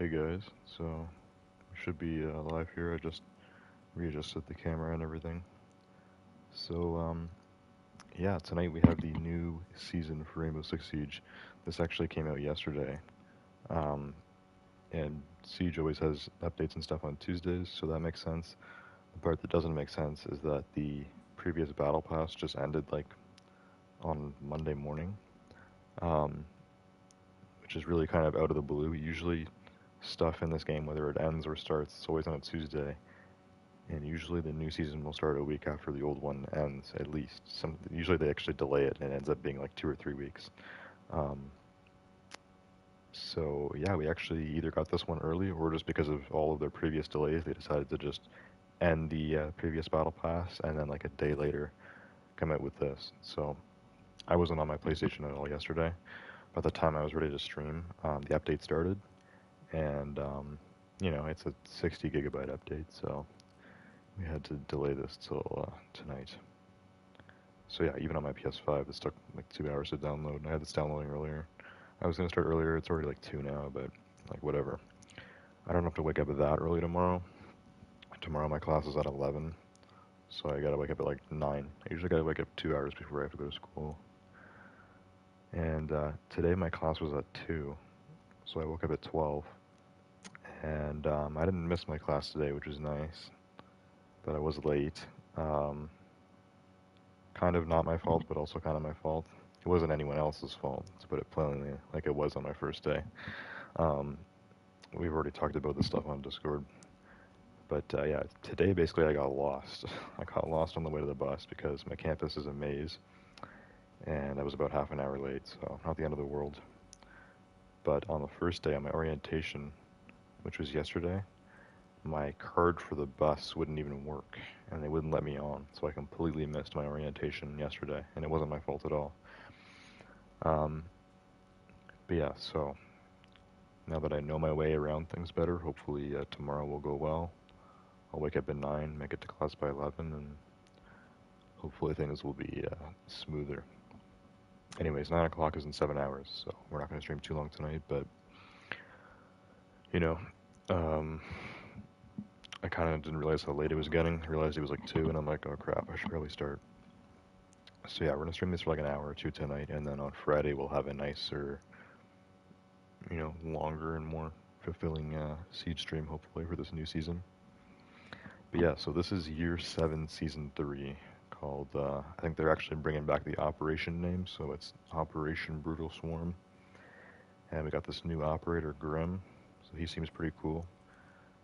Hey guys, so we should be live here. I just readjusted the camera and everything. So yeah, tonight we have the new season for Rainbow Six Siege. This actually came out yesterday, um, and Siege always has updates and stuff on Tuesdays, so that makes sense. The part that doesn't make sense is that the previous battle pass just ended like on Monday morning, um, which is really kind of out of the blue. Usually, stuff in this game, whether it ends or starts, it's always on a Tuesday. And usually the new season will start a week after the old one ends, at least. Usually they actually delay it, and it ends up being like 2 or 3 weeks. Um, so yeah, we actually either got this one early, or just because of all of their previous delays, they decided to just end the previous battle pass, and then like a day later come out with this. So I wasn't on my PlayStation at all yesterday. By the time I was ready to stream, the update started, and it's a 60 gigabyte update, so we had to delay this till tonight. So yeah, even on my PS5, it took like 2 hours to download, and I had this downloading earlier. I was gonna start earlier. It's already like 2 now, but like whatever. I don't have to wake up that early tomorrow. Tomorrow my class is at 11, so I gotta wake up at like 9. I usually gotta wake up 2 hours before I have to go to school. And today my class was at 2, so I woke up at 12. And I didn't miss my class today, which was nice, but I was late. Um, Kind of not my fault, but also kind of my fault. It wasn't anyone else's fault, to put it plainly, like it was on my first day. Um, we've already talked about this stuff on Discord. But yeah, today basically I got lost. I got lost on the way to the bus because my campus is a maze, and I was about half an hour late, so not the end of the world. But on the first day, on my orientation, which was yesterday, my card for the bus wouldn't even work, and they wouldn't let me on, so I completely missed my orientation yesterday, and it wasn't my fault at all. Um, but yeah, so now that I know my way around things better, hopefully tomorrow will go well. I'll wake up at 9, make it to class by 11, and hopefully things will be smoother. Anyways, 9 o'clock is in 7 hours, so we're not going to stream too long tonight, but, you know, um, I kind of didn't realize how late it was getting. I realized it was like 2, and I'm like, oh crap, I should probably start. So yeah, we're going to stream this for like an hour or two tonight, and then on Friday we'll have a nicer, longer and more fulfilling Siege stream, hopefully, for this new season. But yeah, so this is year 7, season 3, called, I think they're actually bringing back the operation name, so it's Operation Brutal Swarm. And we got this new operator, Grim, so he seems pretty cool.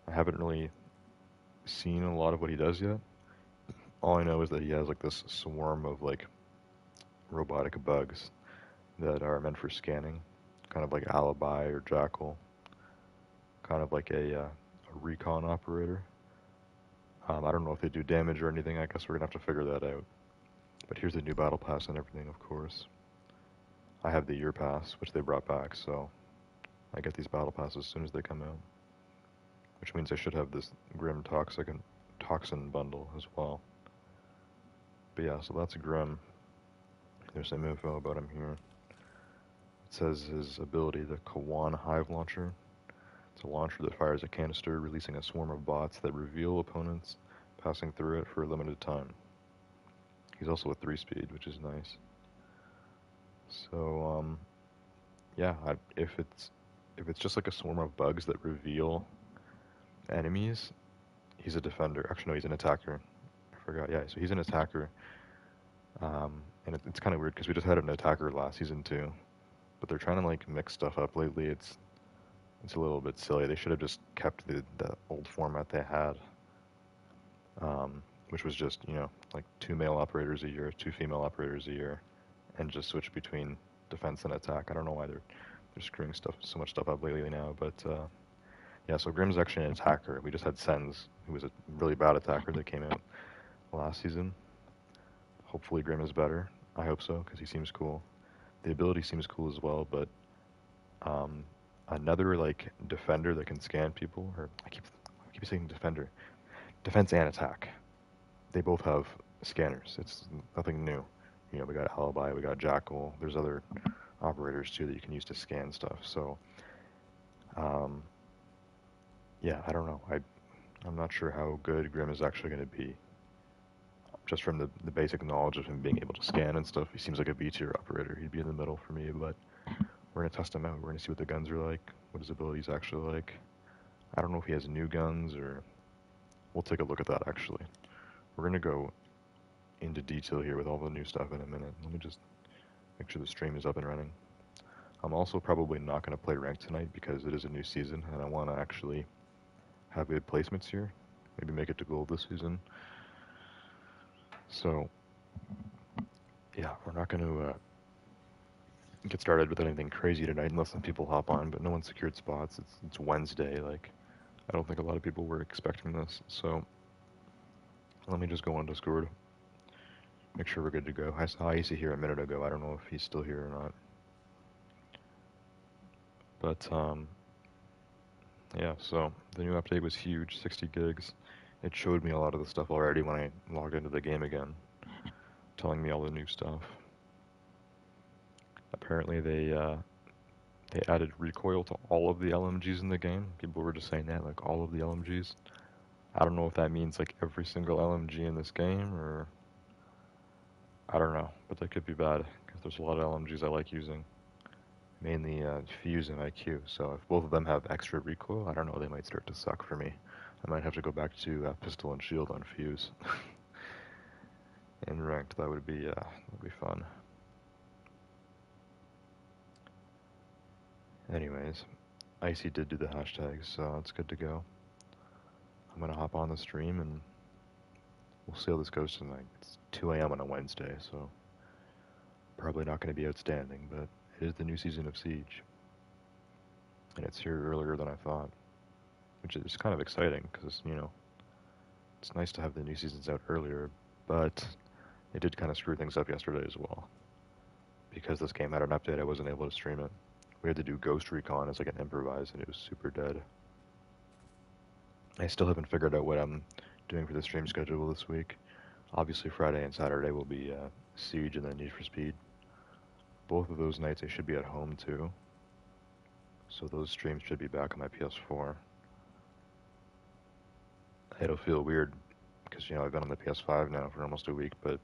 I haven't really seen a lot of what he does yet. All I know is that he has like this swarm of like robotic bugs that are meant for scanning, kind of like Alibi or Jackal, kind of like a recon operator. I don't know if they do damage or anything. I guess we're gonna have to figure that out. But here's the new battle pass and everything, of course. I have the year pass, which they brought back, so I get these battle passes as soon as they come out. Which means I should have this Grim Toxin bundle as well. But yeah, so that's Grim. There's some info about him here. It says his ability, the Kawan Hive Launcher. It's a launcher that fires a canister, releasing a swarm of bots that reveal opponents passing through it for a limited time. He's also a 3-speed, which is nice. So, yeah, if it's just like a swarm of bugs that reveal enemies, he's a defender. Actually, no, he's an attacker. I forgot. Yeah, so he's an attacker. And it's kind of weird because we just had an attacker last season too, but they're trying to like mix stuff up lately. It's a little bit silly. They should have just kept the old format they had, which was just like 2 male operators a year, 2 female operators a year, and just switch between defense and attack. I don't know why they're screwing so much stuff up lately now, but yeah. So Grim's actually an attacker. We just had Sens, who was a really bad attacker that came out last season. Hopefully Grim is better. I hope so because he seems cool. The ability seems cool as well, but um, another like defender that can scan people, or I keep saying defender, defense and attack. They both have scanners. It's nothing new. We got Alibi, we got Jackal. There's other operators too that you can use to scan stuff. So, um, Yeah, I don't know. I'm not sure how good Grim is actually going to be. Just from the basic knowledge of him being able to scan and stuff, he seems like a B tier operator. He'd be in the middle for me, but we're going to test him out. We're going to see what the guns are like, what his abilities actually like. I don't know if he has new guns or... We'll take a look at that actually. We're going to go into detail here with all the new stuff in a minute. Let me just make sure the stream is up and running. I'm also probably not going to play ranked tonight because it is a new season and I want to actually have good placements here. Maybe make it to gold this season. So, yeah, we're not going to get started with anything crazy tonight unless some people hop on, but no one secured spots. It's Wednesday. Like, I don't think a lot of people were expecting this. So, let me just go on Discord. Make sure we're good to go. I saw Icy here a minute ago. I don't know if he's still here or not. But, yeah, so the new update was huge, 60 gigs. It showed me a lot of the stuff already when I logged into the game again, telling me all the new stuff. Apparently they added recoil to all of the LMGs in the game. People were just saying that, like all of the LMGs. I don't know if that means like every single LMG in this game or I don't know, but that could be bad because there's a lot of LMGs I like using. Mainly Fuse and IQ, so if both of them have extra recoil, I don't know, they might start to suck for me. I might have to go back to pistol and shield on Fuse. In ranked, that would be fun. Anyways, Icy did do the hashtags, so it's good to go. I'm gonna hop on the stream and we'll see how this goes tonight. It's 2 a.m. on a Wednesday, so probably not going to be outstanding, but it is the new season of Siege. And it's here earlier than I thought, which is kind of exciting because, you know, it's nice to have the new seasons out earlier, but it did kind of screw things up yesterday as well. Because this game had an update, I wasn't able to stream it. We had to do Ghost Recon as like an improvise, and it was super dead. I still haven't figured out what I'm doing for the stream schedule this week. Obviously, Friday and Saturday will be Siege and then Need for Speed. Both of those nights I should be at home too, so those streams should be back on my PS4. It'll feel weird because, you know, I've been on the PS5 now for almost a week, but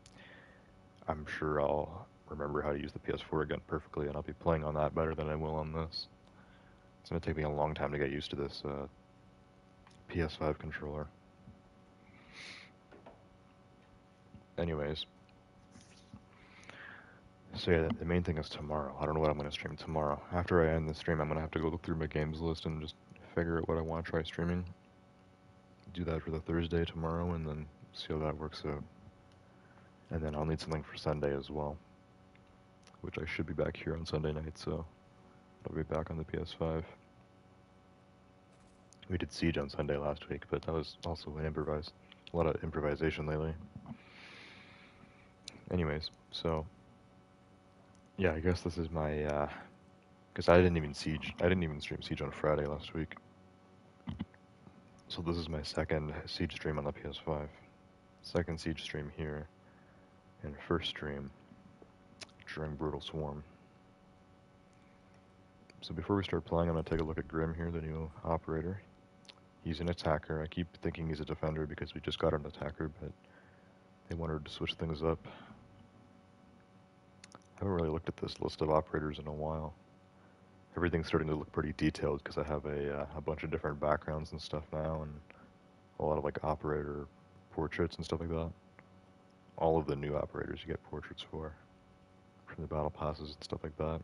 I'm sure I'll remember how to use the PS4 again perfectly, and I'll be playing on that better than I will on this. It's going to take me a long time to get used to this PS5 controller. Anyways, so yeah, the main thing is tomorrow. I don't know what I'm going to stream tomorrow. After I end the stream, I'm going to have to go look through my games list and just figure out what I want to try streaming. Do that for the Thursday tomorrow, and then see how that works out. And then I'll need something for Sunday as well, which I should be back here on Sunday night, so I'll be back on the PS5. We did Siege on Sunday last week, but that was also an improvise. A lot of improvisation lately. Anyways, so yeah, I guess this is my because I didn't even stream Siege on Friday last week. So this is my second Siege stream on the PS5. Second Siege stream here, and first stream during Brutal Swarm. So before we start playing, I'm going to take a look at Grim here, the new operator. He's an attacker. I keep thinking he's a defender because we just got an attacker, but they wanted to switch things up. I haven't really looked at this list of operators in a while. Everything's starting to look pretty detailed because I have a bunch of different backgrounds and stuff now, and a lot of like operator portraits and stuff like that. All of the new operators you get portraits for, from the battle passes and stuff like that.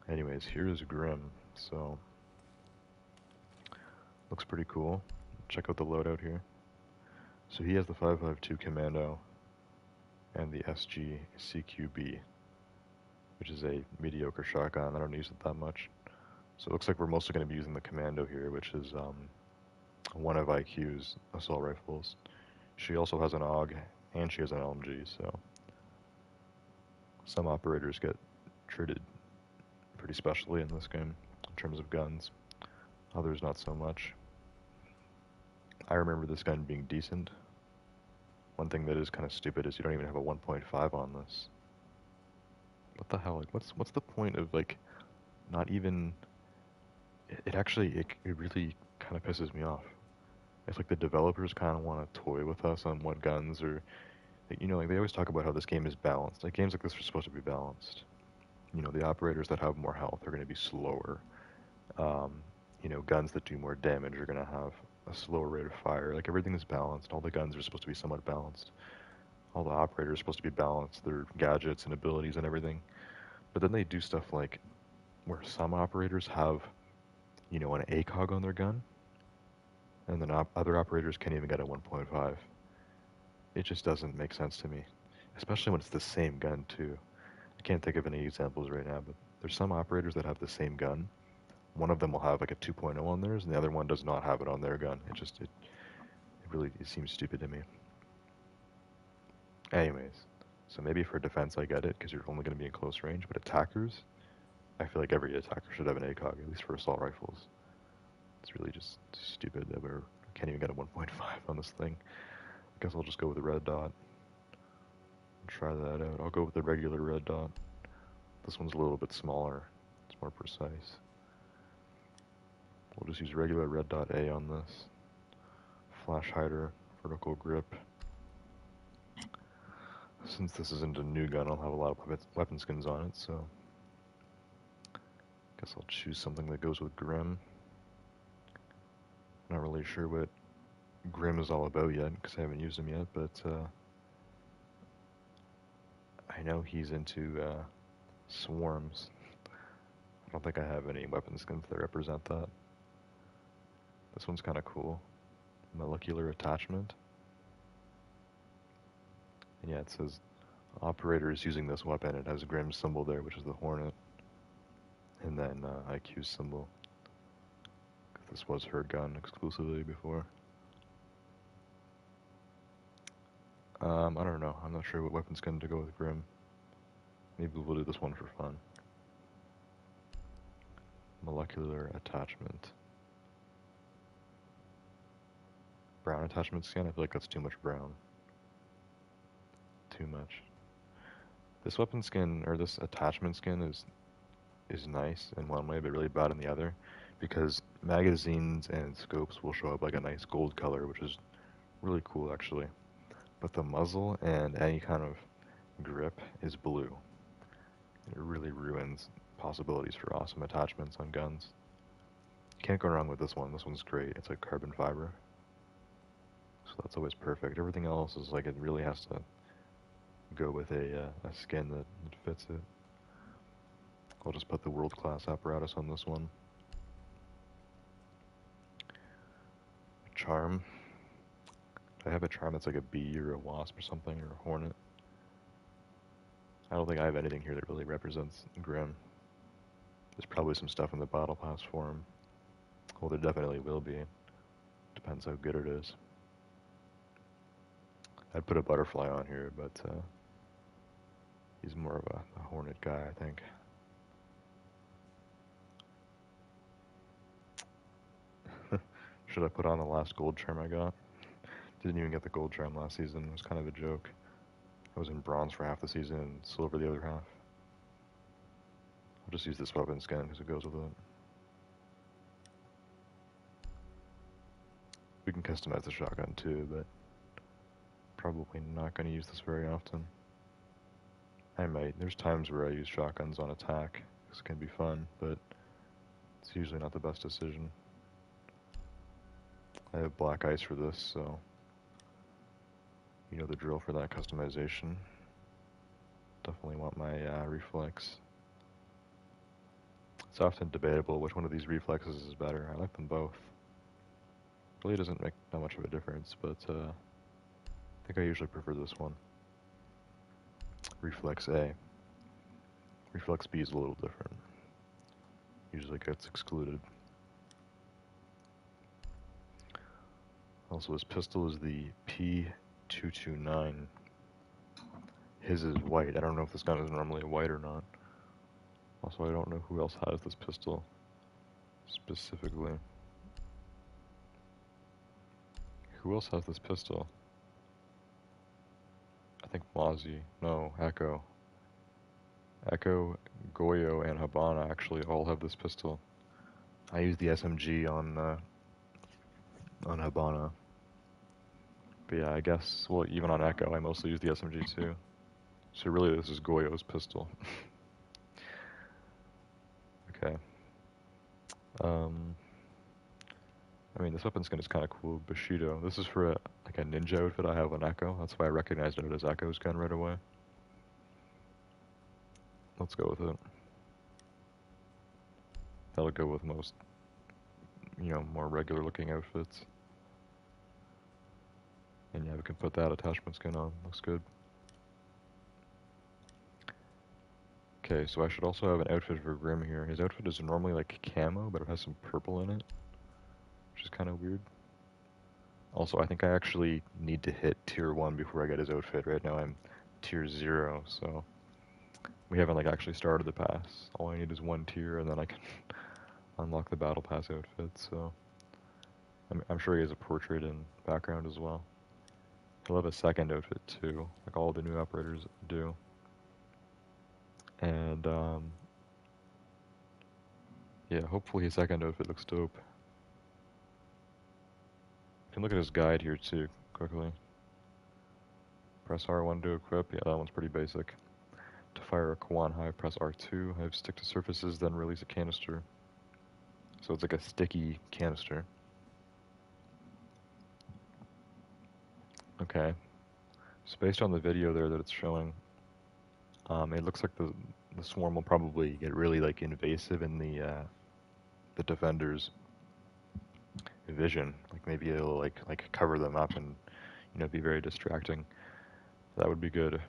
Anyways, here's Grim, so looks pretty cool. Check out the loadout here. So he has the 5.52 Commando and the SG CQB, which is a mediocre shotgun. I don't use it that much. So it looks like we're mostly going to be using the Commando here, which is one of IQ's assault rifles. She also has an AUG, and she has an LMG, so some operators get treated pretty specially in this game in terms of guns. Others not so much. I remember this gun being decent. One thing that is kind of stupid is you don't even have a 1.5 on this. What the hell? Like, what's the point of like not even it actually, it really kind of pisses me off. It's like the developers kind of want to toy with us on what guns or, like, like they always talk about how this game is balanced. Like games like this are supposed to be balanced. The operators that have more health are going to be slower. Um, guns that do more damage are going to have a slower rate of fire. Like everything is balanced. All the guns are supposed to be somewhat balanced. All the operators are supposed to be balanced. Their gadgets and abilities and everything. But then they do stuff like where some operators have, an ACOG on their gun, and then other operators can't even get a 1.5. It just doesn't make sense to me, especially when it's the same gun too. I can't think of any examples right now, but there's some operators that have the same gun. One of them will have like a 2.0 on theirs, and the other one does not have it on their gun. It really it seems stupid to me. Anyways, so maybe for defense I get it because you're only going to be in close range, but attackers, I feel like every attacker should have an ACOG, at least for assault rifles. It's really just stupid that we can't even get a 1.5 on this thing. I guess I'll just go with the red dot. Try that out. I'll go with the regular red dot. This one's a little bit smaller. It's more precise. We'll just use regular red dot A on this. Flash hider, vertical grip. Since this isn't a new gun, I'll have a lot of weapon skins on it, so guess I'll choose something that goes with Grim. Not really sure what Grim is all about yet, because I haven't used him yet, but I know he's into swarms. I don't think I have any weapon skins that represent that. This one's kind of cool. Molecular attachment. And yeah, it says operator is using this weapon. It has Grim's symbol there, which is the hornet. And then IQ's symbol. This was her gun exclusively before. I don't know. I'm not sure what weapon skin to go with Grim. Maybe we'll do this one for fun. Molecular attachment. Brown attachment skin? I feel like that's too much brown. Too much. This weapon skin, or this attachment skin is nice in one way, but really bad in the other. Because magazines and scopes will show up like a nice gold color, which is really cool actually. But the muzzle and any kind of grip is blue. It really ruins possibilities for awesome attachments on guns. You can't go wrong with this one. This one's great. It's like carbon fiber. So that's always perfect. Everything else is like it really has to go with a skin that fits it. I'll just put the world-class apparatus on this one. Charm. I have a charm that's like a bee or a wasp or something, or a hornet. I don't think I have anything here that really represents Grim. There's probably some stuff in the battle pass for him. Well, there definitely will be. Depends how good it is. I'd put a butterfly on here, but he's more of a hornet guy, I think. Should I put on the last gold charm I got? Didn't even get the gold charm last season. It was kind of a joke. I was in bronze for half the season and silver the other half. I'll just use this weapon skin because it goes with it. We can customize the shotgun too, but probably not going to use this very often. I might. There's times where I use shotguns on attack. This can be fun, but it's usually not the best decision. I have black ice for this, so you know the drill for that customization. Definitely want my reflex. It's often debatable which one of these reflexes is better. I like them both. Really doesn't make that much of a difference, but I think I usually prefer this one. Reflex A. Reflex B is a little different. Usually gets excluded. Also, his pistol is the P229. His is white. I don't know if this gun is normally white or not. Also, I don't know who else has this pistol specifically. Who else has this pistol? I think Mozzie. No, Echo. Echo, Goyo, and Habana actually all have this pistol. I use the SMG on Habana. But yeah, I guess, well, even on Echo, I mostly use the SMG too. So really, this is Goyo's pistol. Okay. Um, I mean, this weapon skin is kind of cool. Bushido. This is for like a ninja outfit I have on Echo. That's why I recognized it as Echo's gun right away. Let's go with it. That'll go with most, more regular looking outfits. And yeah, we can put that attachment skin on. Looks good. Okay, so I should also have an outfit for Grim here. His outfit is normally like camo, but it has some purple in it, which is kind of weird. Also, I think I actually need to hit tier 1 before I get his outfit. Right now I'm tier 0, so we haven't like actually started the pass. All I need is 1 tier, and then I can unlock the battle pass outfit. So I'm sure he has a portrait and background as well. He'll have a second outfit too, like all the new operators do. And yeah, hopefully his second outfit looks dope. You can look at his guide here too, quickly. Press R1 to equip. Yeah, that one's pretty basic. To fire a Kwan High, press R2. Have stick to surfaces, then release a canister. So it's like a sticky canister. Okay. So based on the video there that it's showing, it looks like the swarm will probably get really like invasive in the defender's vision. Like maybe it'll like cover them up and be very distracting. That would be good,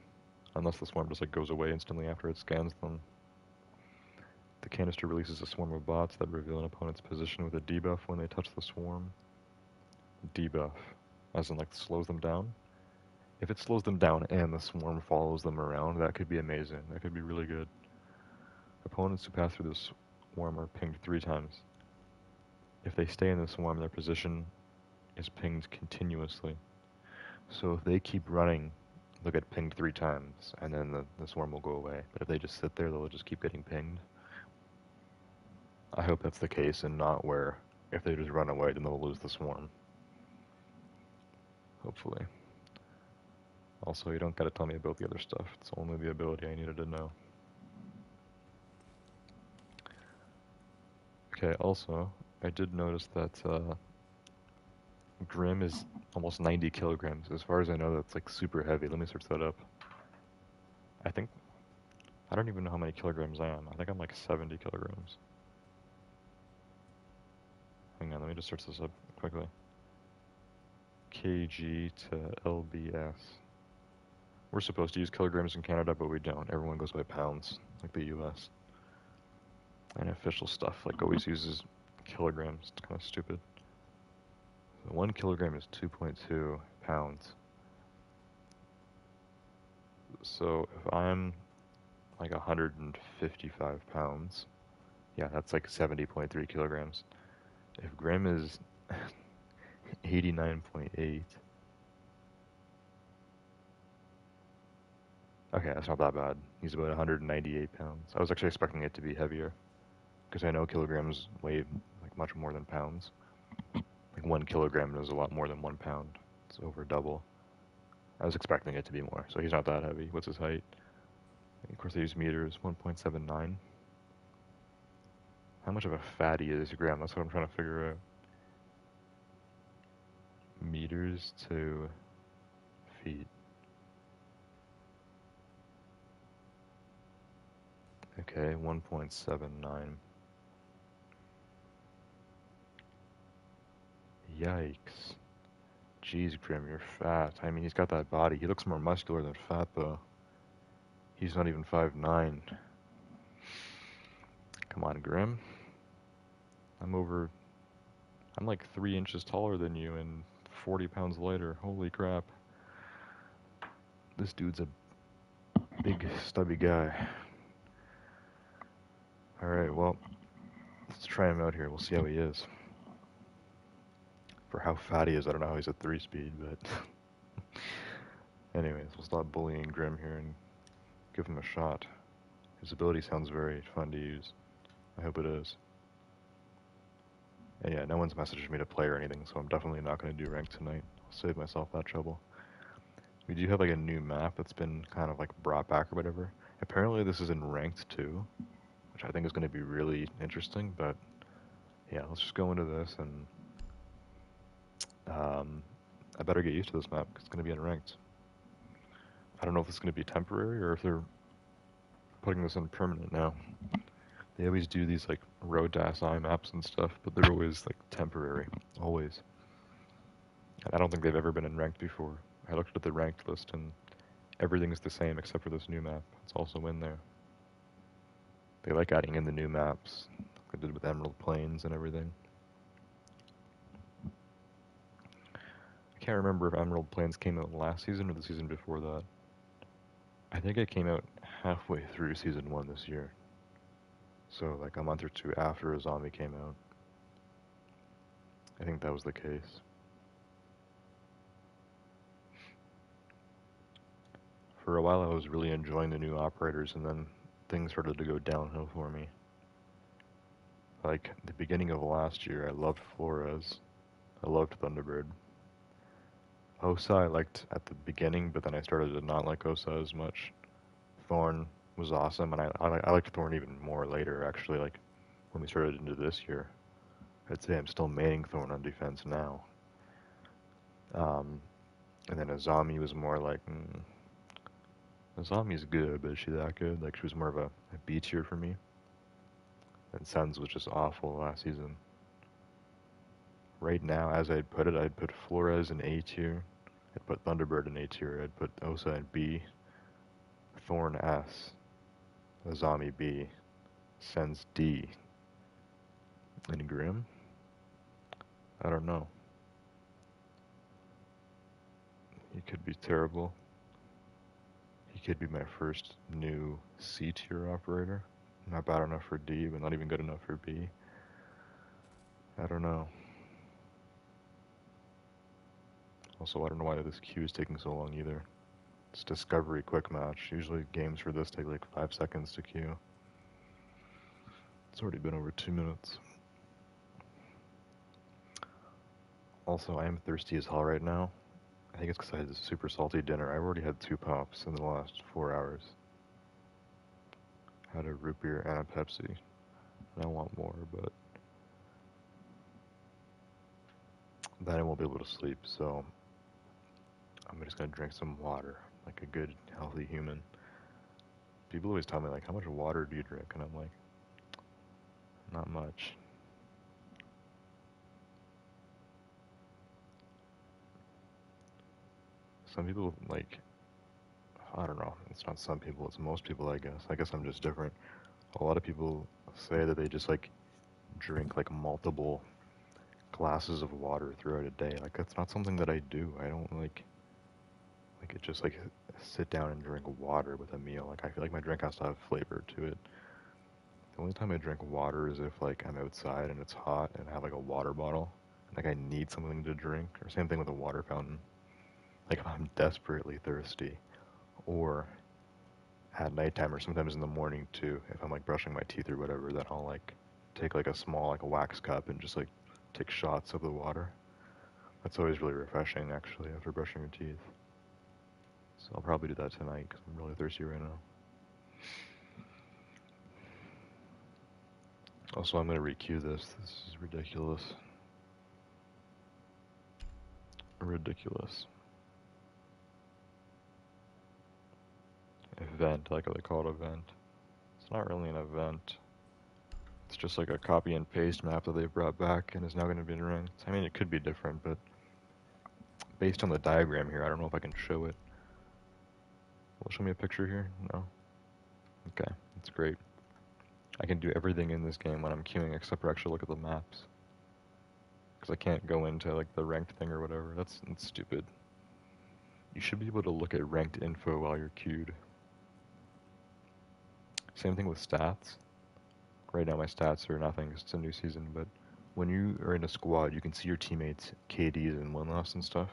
unless the swarm just like goes away instantly after it scans them. The canister releases a swarm of bots that reveal an opponent's position with a debuff when they touch the swarm. Debuff, as in like slows them down. If it slows them down and the swarm follows them around, that could be amazing. That could be really good. Opponents who pass through the swarm are pinged 3 times. If they stay in the swarm, their position is pinged continuously. So if they keep running, they'll get pinged 3 times, and then the swarm will go away. But if they just sit there, they'll just keep getting pinged. I hope that's the case and not where if they just run away, then they'll lose the swarm. Hopefully. Also, you don't gotta tell me about the other stuff. It's only the ability I needed to know. Okay, also, I did notice that Grim is almost 90 kilograms. As far as I know, that's like super heavy. Let me search that up. I don't even know how many kilograms I am. I think I'm like 70 kilograms. Hang on, let me just search this up quickly. kg to lbs. We're supposed to use kilograms in Canada, but we don't. Everyone goes by pounds, like the US. And official stuff like always uses kilograms. It's kind of stupid. So 1 kilogram is 2.2 pounds. So if I'm like 155 pounds, yeah, that's like 70.3 kilograms. If Grim is 89.8, okay, that's not that bad. He's about 198 pounds. I was actually expecting it to be heavier, because I know kilograms weigh like much more than pounds. Like 1 kilogram is a lot more than 1 pound. It's over double. I was expecting it to be more, so he's not that heavy. What's his height? Of course, I use meters, 1.79. How much of a fatty is Graham? That's what I'm trying to figure out. Meters to feet. Okay, 1.79. Yikes. Jeez, Grim, you're fat. I mean, he's got that body. He looks more muscular than fat, though. He's not even 5'9". Come on, Grim. I'm like 3 inches taller than you and 40 pounds lighter. Holy crap. This dude's a big, stubby guy. Alright, well, let's try him out here. We'll see how he is. For how fat he is, I don't know how he's at 3-speed, but... Anyways, we'll stop bullying Grim here and give him a shot. His ability sounds very fun to use. I hope it is. And yeah, no one's messaged me to play or anything, so I'm definitely not going to do ranked tonight. I'll save myself that trouble. We do have like a new map that's been kind of like brought back or whatever. Apparently this is in ranked too, which I think is going to be really interesting, but yeah, let's just go into this and I better get used to this map because it's going to be in ranked. I don't know if it's going to be temporary or if they're putting this in permanent now. They always do these like road to SI maps and stuff, but they're always like temporary, always. And I don't think they've ever been in ranked before. I looked at the ranked list and everything's the same except for this new map. It's also in there. They like adding in the new maps. They did with Emerald Plains and everything. I can't remember if Emerald Plains came out last season or the season before that. I think it came out halfway through season 1 this year. So like a month or two after a zombie came out. I think that was the case. For a while I was really enjoying the new operators and then things started to go downhill for me. Like the beginning of last year I loved Flores. I loved Thunderbird. Osa I liked at the beginning, but then I started to not like Osa as much. Thorn was awesome, and I liked Thorn even more later, actually, like when we started into this year. I'd say I'm still maining Thorn on defense now. And then Azami was more like, Azami's good, but is she that good? Like, she was more of a B tier for me. And Sens was just awful last season. Right now, as I'd put it, I'd put Flores in A tier. I'd put Thunderbird in A tier. I'd put Osa in B. Thorn S. Azami B. Sens D. And Grim? I don't know. He could be terrible. He could be my first new C tier operator. Not bad enough for D, but not even good enough for B. I don't know. Also, I don't know why this queue is taking so long either. It's Discovery Quick Match. Usually games for this take like 5 seconds to queue. It's already been over 2 minutes. Also, I am thirsty as hell right now. I think it's because I had a super salty dinner. I've already had 2 pops in the last 4 hours. I had a root beer and a Pepsi. And I want more, but then I won't be able to sleep, so I'm just gonna drink some water, like a good, healthy human. People always tell me, like, how much water do you drink? And I'm like, not much. Some people, like, I don't know, it's not some people, it's most people, I guess. I guess I'm just different. A lot of people say that they just, like, drink, like, multiple glasses of water throughout a day. Like, that's not something that I do. I don't, like it just, like, sit down and drink water with a meal. Like, I feel like my drink has to have flavor to it. The only time I drink water is if, like, I'm outside and it's hot and I have, like, a water bottle. Like, I need something to drink. Or same thing with a water fountain. Like, if I'm desperately thirsty. Or at nighttime or sometimes in the morning, too. If I'm, like, brushing my teeth or whatever, then I'll, like, take, like, a small, like, a wax cup and just, like, take shots of the water. That's always really refreshing, actually, after brushing your teeth. So I'll probably do that tonight because I'm really thirsty right now. Also, I'm going to requeue this. This is ridiculous. Ridiculous. Event, I like how they call it event. It's not really an event. It's just like a copy and paste map that they've brought back and is now going to be in ranked. I mean, it could be different, but based on the diagram here, I don't know if I can show it. Will it show me a picture here? No? Okay, that's great. I can do everything in this game when I'm queuing except for actually look at the maps. Because I can't go into like the ranked thing or whatever. That's stupid. You should be able to look at ranked info while you're queued. Same thing with stats. Right now my stats are nothing, it's a new season, but when you are in a squad, you can see your teammates' KDs and win-loss and stuff.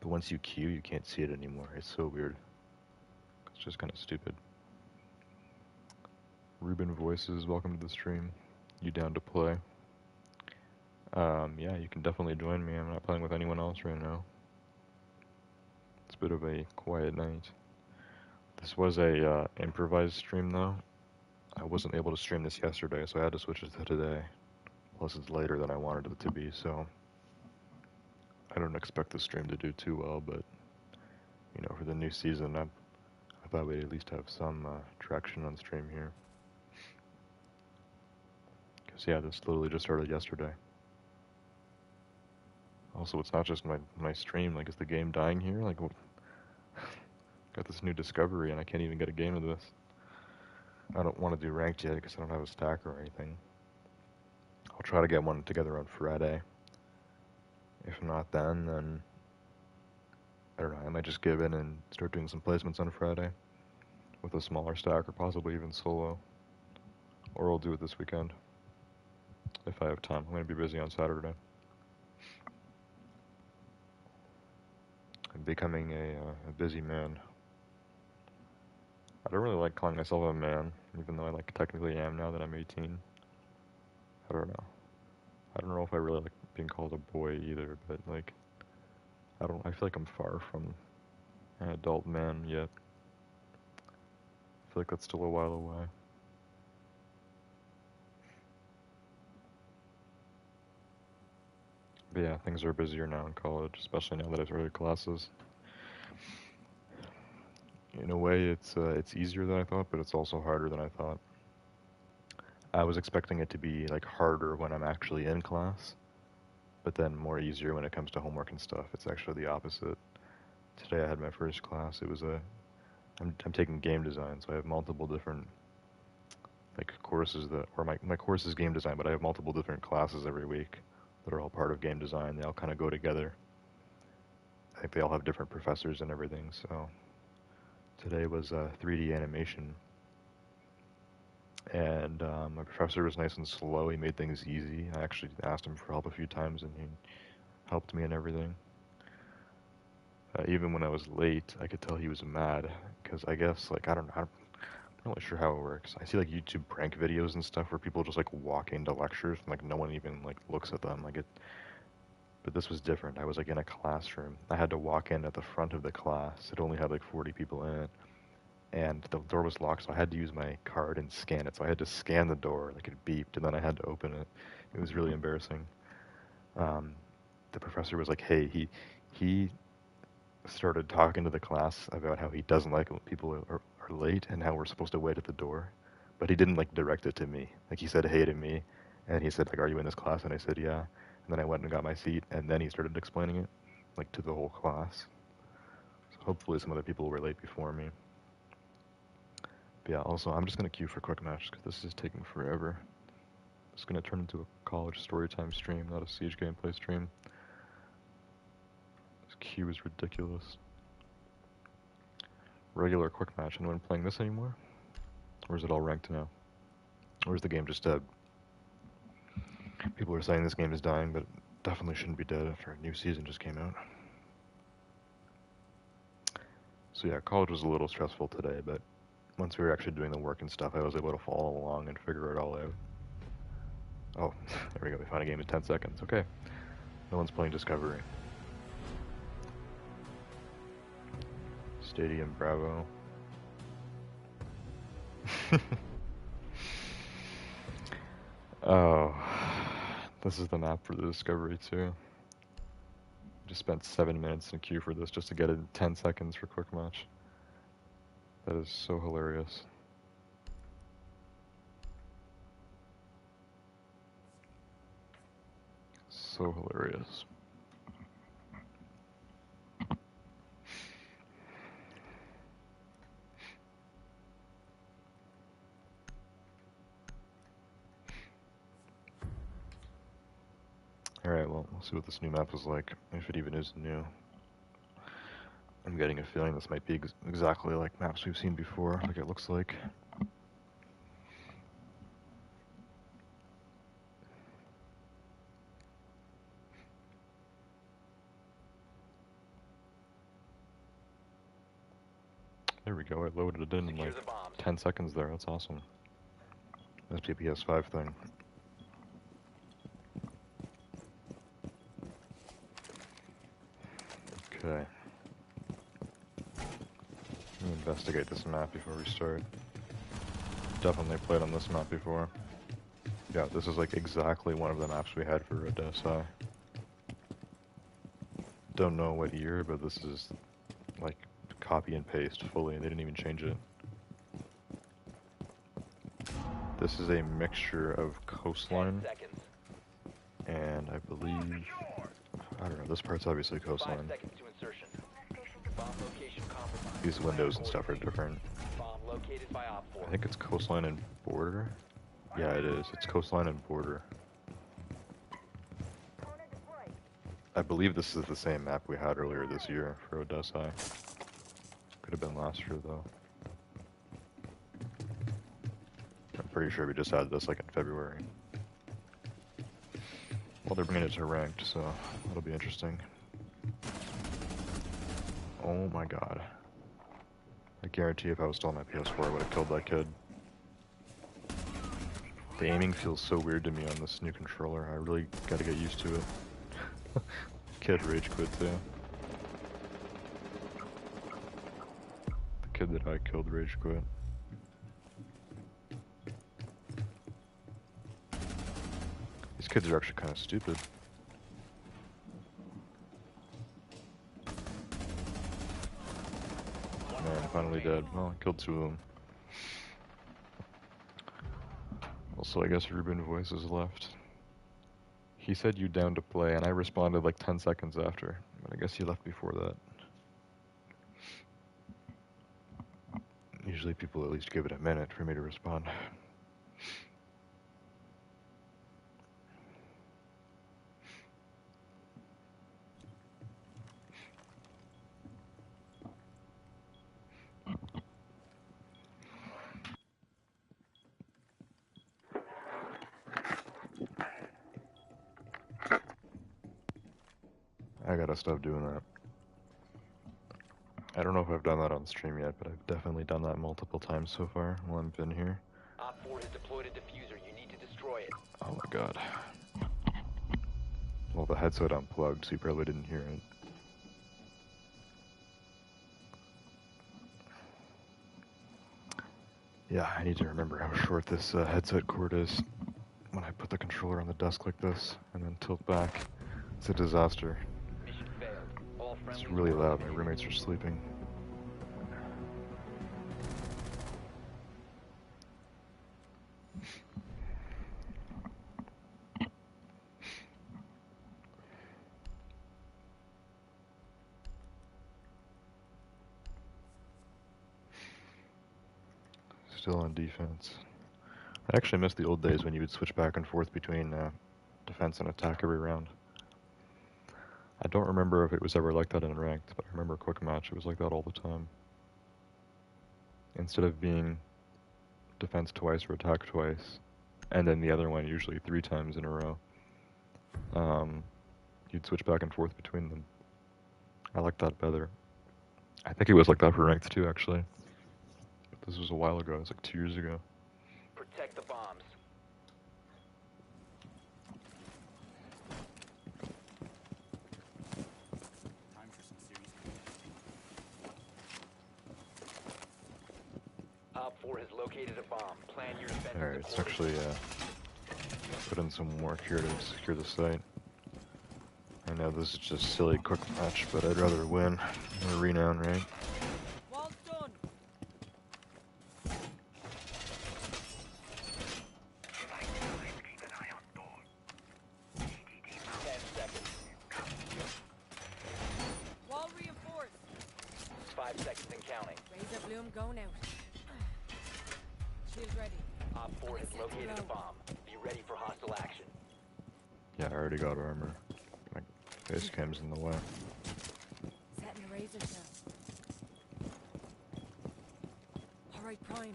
But once you queue, you can't see it anymore. It's so weird. It's just kind of stupid. Ruben Voices, welcome to the stream. You down to play? Yeah, you can definitely join me. I'm not playing with anyone else right now. It's a bit of a quiet night. This was a improvised stream though. I wasn't able to stream this yesterday, so I had to switch it to today. Plus it's later than I wanted it to be, so I don't expect the stream to do too well, but you know, for the new season, I thought we'd at least have some traction on stream here. Because yeah, this literally just started yesterday. Also, it's not just my stream, like, is the game dying here? Like, got this new discovery and I can't even get a game of this. I don't want to do ranked yet because I don't have a stack or anything. I'll try to get one together on Friday. If not then I don't know, I might just give in and start doing some placements on Friday with a smaller stack or possibly even solo. Or I'll do it this weekend if I have time. I'm going to be busy on Saturday. I'm becoming a busy man. I don't really like calling myself a man, even though I like technically am now that I'm 18. I don't know. I don't know if I really like being called a boy either, but like, I feel like I'm far from an adult man yet. I feel like that's still a while away. But yeah, things are busier now in college, especially now that I've started classes. In a way, it's easier than I thought, but it's also harder than I thought. I was expecting it to be like harder when I'm actually in class, but then more easier when it comes to homework and stuff. It's actually the opposite. Today I had my first class. It was I'm taking game design, so I have multiple different like courses my course is game design, but I have multiple different classes every week that are all part of game design. They all kind of go together. I think they all have different professors and everything. So today was 3D animation, and my professor was nice and slow. He made things easy. I actually asked him for help a few times, and he helped me and everything. Even when I was late, I could tell he was mad because I guess like I'm not really sure how it works. I see like YouTube prank videos and stuff where people just like walk into lectures and like no one even like looks at them. But this was different. I was like in a classroom. I had to walk in at the front of the class. It only had like 40 people in it, and the door was locked, so I had to use my card and scan it. So I had to scan the door, like it beeped, and then I had to open it. It was really embarrassing. Um, the professor was like, "Hey, he started talking to the class about how he doesn't like when people are late and how we're supposed to wait at the door, but he didn't like direct it to me. Like he said hey to me, and he said like, "Are you in this class?" And I said yeah, and then I went and got my seat, and then he started explaining it like to the whole class. So hopefully some other people will relate before me. But yeah, also I'm just gonna queue for quick match because this is taking forever. It's gonna turn into a college storytime stream, not a siege gameplay stream. This queue is ridiculous. Regular quick match. Anyone playing this anymore? Or is it all ranked now? Or is the game just dead? People are saying this game is dying, but it definitely shouldn't be dead after a new season just came out. So yeah, college was a little stressful today, but once we were actually doing the work and stuff, I was able to follow along and figure it all out. Oh, there we go. We found a game in 10 seconds. Okay. No one's playing Discovery. Stadium Bravo. Oh, this is the map for the Discovery too. Just spent 7 minutes in queue for this just to get it in 10 seconds for quick match. That is so hilarious. So hilarious. Alright, well, we'll see what this new map is like, if it even is new. I'm getting a feeling this might be exactly like maps we've seen before, like it looks like. There we go, I loaded it in like 10 seconds there, that's awesome. Must be a PS5 thing. Okay. Let me investigate this map before we start. Definitely played on this map before. Yeah, this is like exactly one of the maps we had for Odessa. Don't know what year, but this is like copy and paste fully. They didn't even change it. This is a mixture of coastline and I believe, I don't know, this part's obviously coastline. These windows and stuff are different. I think it's coastline and border. Yeah, it is. It's coastline and border. I believe this is the same map we had earlier this year for Odessa. Could have been last year though. I'm pretty sure we just had this like in February. Well, they're bringing it to ranked, so that'll be interesting. Oh my god. I guarantee if I was still on my PS4, I would have killed that kid. The aiming feels so weird to me on this new controller. I really gotta get used to it. Kid rage quit too. The kid that I killed rage quit. These kids are actually kind of stupid. Man, finally dead. Well, I killed 2 of them. Also, I guess Ruben Voice is left. He said you down to play, and I responded like 10 seconds after. But I guess he left before that. Usually people at least give it a minute for me to respond. I gotta stop doing that. I don't know if I've done that on stream yet, but I've definitely done that multiple times so far while I've been here. Op 4 has deployed a diffuser. You need to destroy it. Oh my god. Well, the headset unplugged, so you probably didn't hear it. Yeah, I need to remember how short this headset cord is when I put the controller on the desk like this and then tilt back. It's a disaster. Mission failed. All friendly. It's really loud. My roommates are sleeping. Still on defense. I actually miss the old days when you would switch back and forth between defense and attack every round. I don't remember if it was ever like that in ranked, but I remember quick match, it was like that all the time. Instead of being defense twice or attack twice, and then the other one usually 3 times in a row, you'd switch back and forth between them. I like that better. I think it was like that for ranked too, actually. But this was a while ago, it was like 2 years ago. Protect the bombs. Time for some serious. Op 4 has located a bomb. Plan your defense. Alright, let's actually put in some work here to secure the site. I know this is just silly quick match, but I'd rather win. Or renown, right? Well done. 10 seconds. Wall reinforced. 5 seconds and counting. Razor bloom going out. Shield ready. Op 4 has located a bomb. Be ready for hostile action. Yeah, I already got armor. My face cam's in the way. Setting the razor shell. Alright, prime.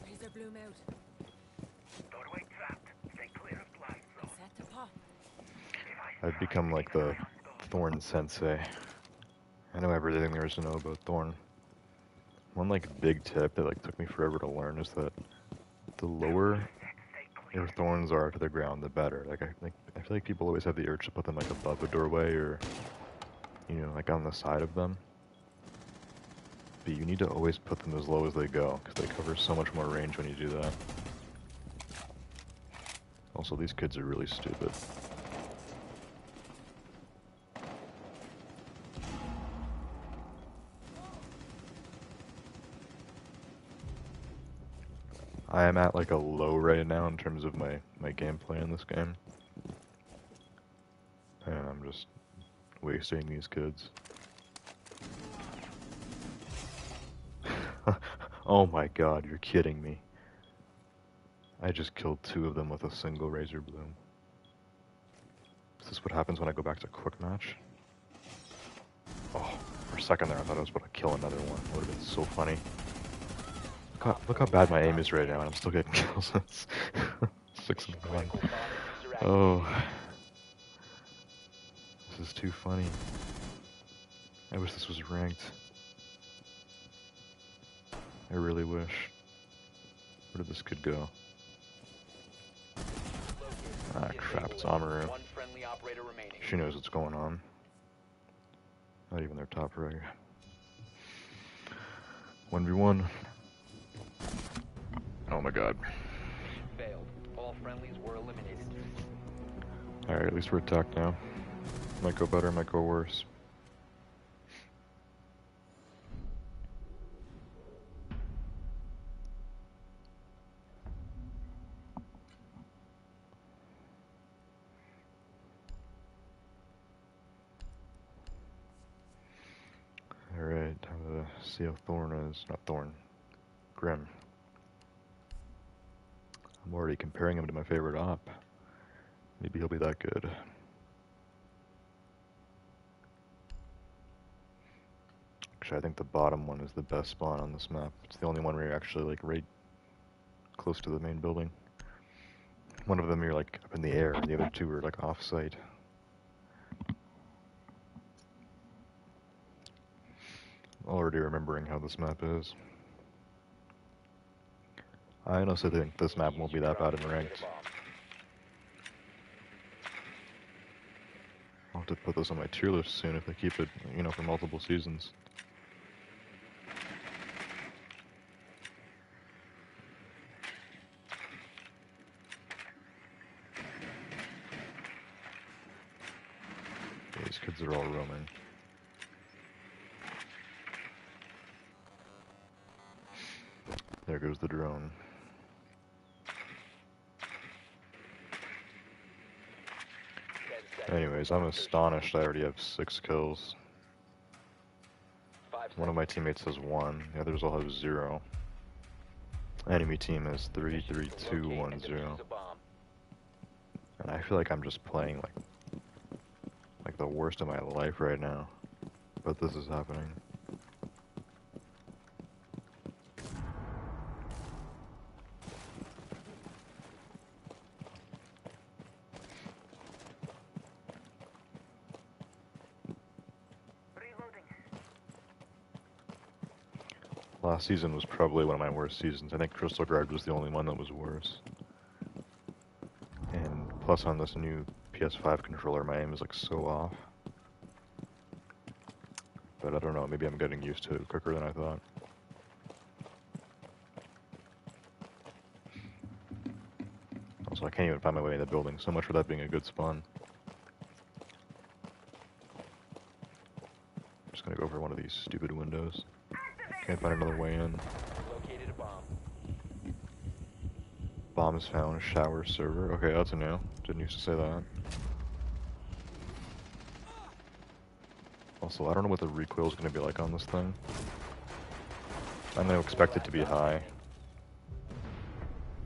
Razor bloom out. Doorway trapped. Stay clear of blast zone. Set to pop. I've become like the Thorn sensei. I know everything there is to know about Thorn. One like big tip that like took me forever to learn is that the lower your thorns are to the ground, the better. Like I feel like people always have the urge to put them like above a doorway or you know, like on the side of them. But you need to always put them as low as they go, because they cover so much more range when you do that. Also, these kids are really stupid. I am at like a low right now in terms of my gameplay in this game. And I'm just wasting these kids. Oh my god, you're kidding me. I just killed 2 of them with a single razor bloom. Is this what happens when I go back to quick match? Oh, for a second there I thought I was about to kill another one. It would have been so funny. Look how bad my aim is right now, and I'm still getting kills. 6 and 1. Oh. This is too funny. I wish this was ranked. I really wish. Where did this kid go? Ah, crap, it's Amaru. She knows what's going on. Not even their top frag. 1v1. Oh my god. Failed. All friendlies were eliminated. Alright, at least we're attacked now. Might go better, might go worse. Alright, time to see how Thorn is. Not Thorn. Grim. I'm already comparing him to my favorite op. Maybe he'll be that good. Actually, I think the bottom one is the best spawn on this map. It's the only one where you're actually like right close to the main building. One of them you're like up in the air, and the other 2 are like off-site. Already remembering how this map is. I honestly think this map won't be that bad in ranked. I'll have to put this on my tier list soon if they keep it, you know, for multiple seasons. These kids are all roaming. There goes the drone. Anyways, I'm astonished I already have 6 kills. One of my teammates has 1, the others all have 0. Enemy team has 3, 3, 2, 1, 0. And I feel like I'm just playing like the worst of my life right now. But this is happening. Last season was probably one of my worst seasons. I think Crystal Guard was the only one that was worse. And plus on this new PS5 controller, my aim is like so off. But I don't know, maybe I'm getting used to it quicker than I thought. Also, I can't even find my way in the building, so much for that being a good spawn. I'm just gonna go for one of these stupid windows. Can't find another way in. Located a bomb. Bomb is found, shower server. Okay, that's a new. Didn't used to say that. Also, I don't know what the recoil is going to be like on this thing. I'm going to expect it to be high.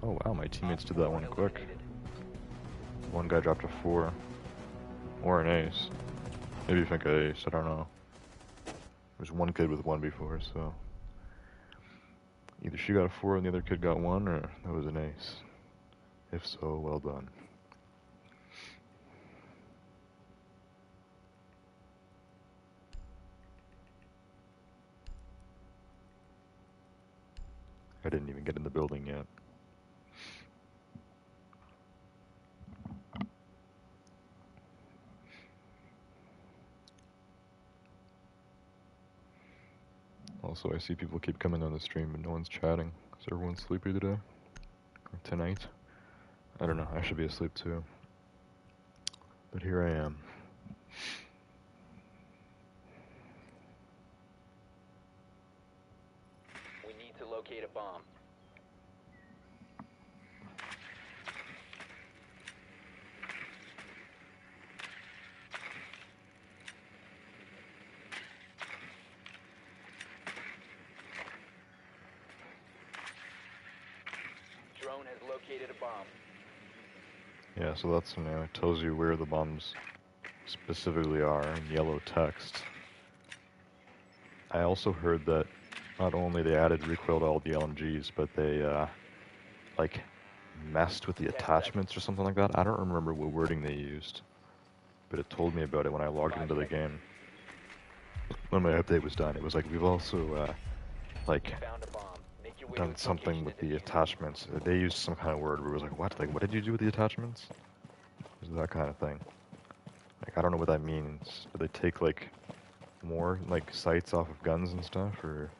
Oh wow, my teammates did that one quick. One guy dropped a 4. Or an ace. Maybe you think an ace, I don't know. There's one kid with 1 before, so... Either she got a 4 and the other kid got 1, or that was an ace. If so, well done. I didn't even get in the building yet. Also, I see people keep coming on the stream, but no one's chatting. Is everyone sleepy today? Or tonight? I don't know. I should be asleep too. But here I am. We need to locate a bomb. Drone has located a bomb. Yeah, so that's, you know, it tells you where the bombs specifically are in yellow text. I also heard that not only they added recoil to all the LMGs, but they, like, messed with the attachments or something like that. I don't remember what wording they used, but it told me about it when I logged into the game. When my update was done, it was like, we've also, like, Found a bomb. Make your way done to its something location with and the defuse it. attachments. They used some kind of word where it was like, what? Like, what did you do with the attachments? It was that kind of thing. Like, I don't know what that means. Do they take, like, more, like, sights off of guns and stuff, or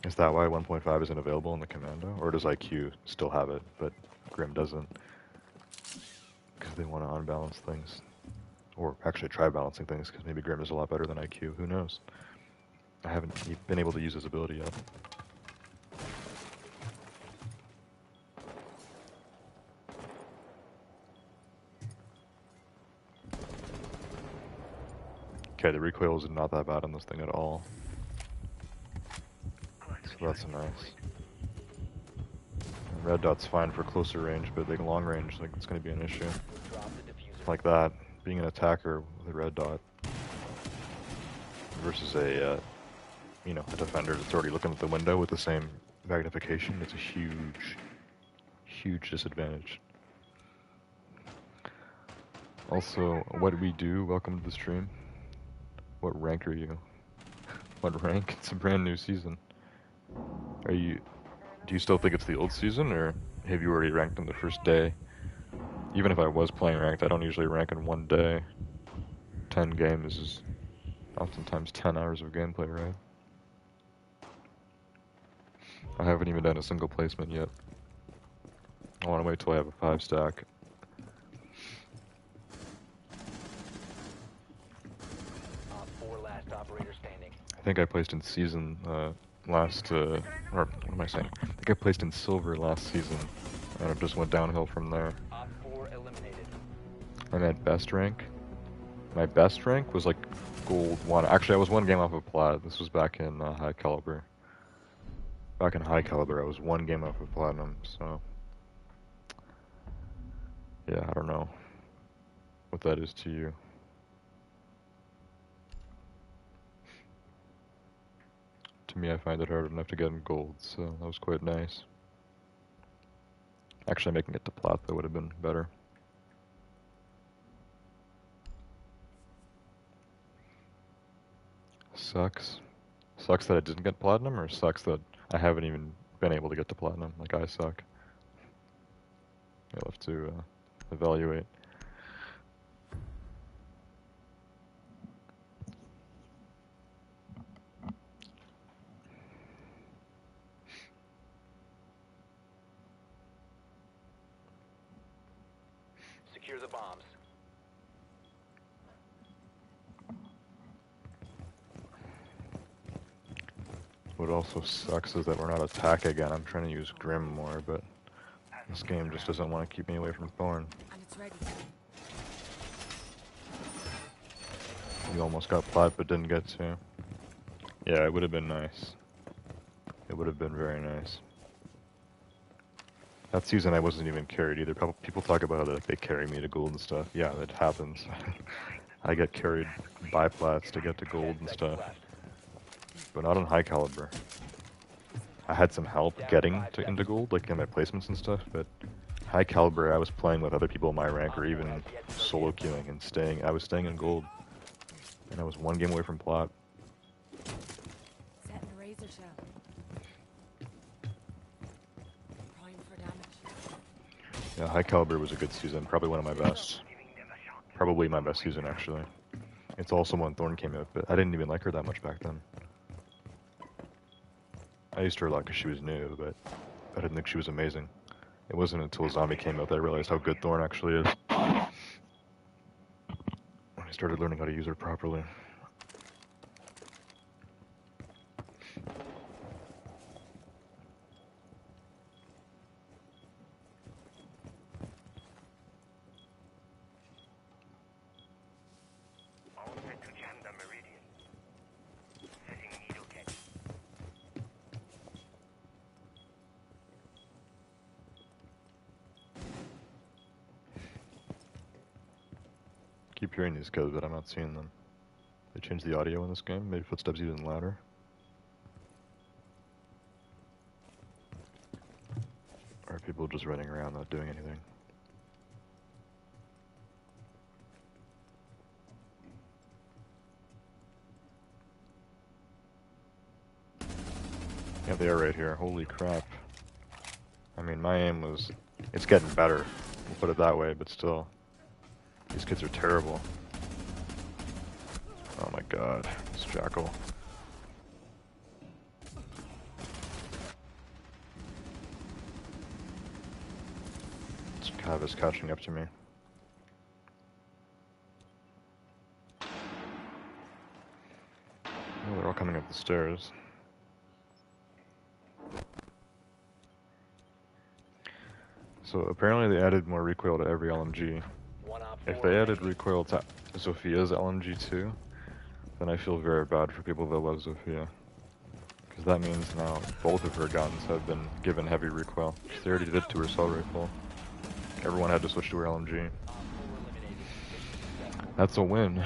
is that why 1.5 isn't available in the Commando? Or does IQ still have it, but Grim doesn't? Because they want to unbalance things. Or actually try balancing things, because maybe Grim is a lot better than IQ. Who knows? I haven't been able to use his ability yet. Okay, the recoil is not that bad on this thing at all. So that's nice. And red dot's fine for closer range, but like long range, like it's going to be an issue. Drop the diffuser. Like that, being an attacker with a red dot versus a, you know, a defender that's already looking at the window with the same magnification, it's a huge, huge disadvantage. Also, what do we do? Welcome to the stream. What rank are you? What rank? It's a brand new season. Are you... Do you still think it's the old season, or have you already ranked on the first day? Even if I was playing ranked, I don't usually rank in one day. 10 games is oftentimes 10 hours of gameplay, right? I haven't even done a single placement yet. I want to wait till I have a 5 stack. Op 4 last operator standing. I think I placed in season last, or what am I saying? I think I placed in silver last season, and it just went downhill from there. Op 4 eliminated. I'm at best rank. My best rank was like gold 1. Actually, I was 1 game off of plat. This was back in high caliber. Back in high caliber, I was 1 game off of platinum, so... Yeah, I don't know what that is to you. To me, I find it hard enough to get in gold, so that was quite nice. Actually, making it to plat, that would have been better. Sucks. Sucks that I didn't get platinum, or sucks that I haven't even been able to get to platinum? Like, I suck. You'll have to evaluate. Secure the bombs. What also sucks is that we're not attack again. I'm trying to use Grim more, but this game just doesn't want to keep me away from Thorn. And it's ready. We almost got plat, but didn't get to. Yeah, it would have been nice. It would have been very nice. That season I wasn't even carried either. People talk about it, they carry me to gold and stuff. Yeah, that happens. I get carried by plats to get to gold and stuff. But not on high caliber. I had some help getting into gold, like in my placements and stuff, but high caliber I was playing with other people in my rank or even solo queuing and I was staying in gold. And I was 1 game away from plat. Setting a razor shell. Prime for damage. Yeah, high caliber was a good season, probably one of my best. Probably my best season actually. It's also when Thorn came out, but I didn't even like her that much back then. I used her a lot because she was new, but I didn't think she was amazing. It wasn't until Zombie came out that I realized how good Thorn actually is. When I started learning how to use her properly. All set to jam the meridian. Setting needle catch. Keep hearing these guys, but I'm not seeing them. They changed the audio in this game, made footsteps even louder. Or are people just running around not doing anything? Yeah, they are right here. Holy crap. I mean, my aim was... It's getting better, we'll put it that way, but still. These kids are terrible. Oh my god, this Jackal. This Cav is catching up to me. Oh, they're all coming up the stairs. So apparently they added more recoil to every LMG. If they added recoil to Zophia's LMG too, then I feel very bad for people that love Zofia. Because that means now both of her guns have been given heavy recoil. They already did it to her assault rifle. Everyone had to switch to her LMG. That's a win.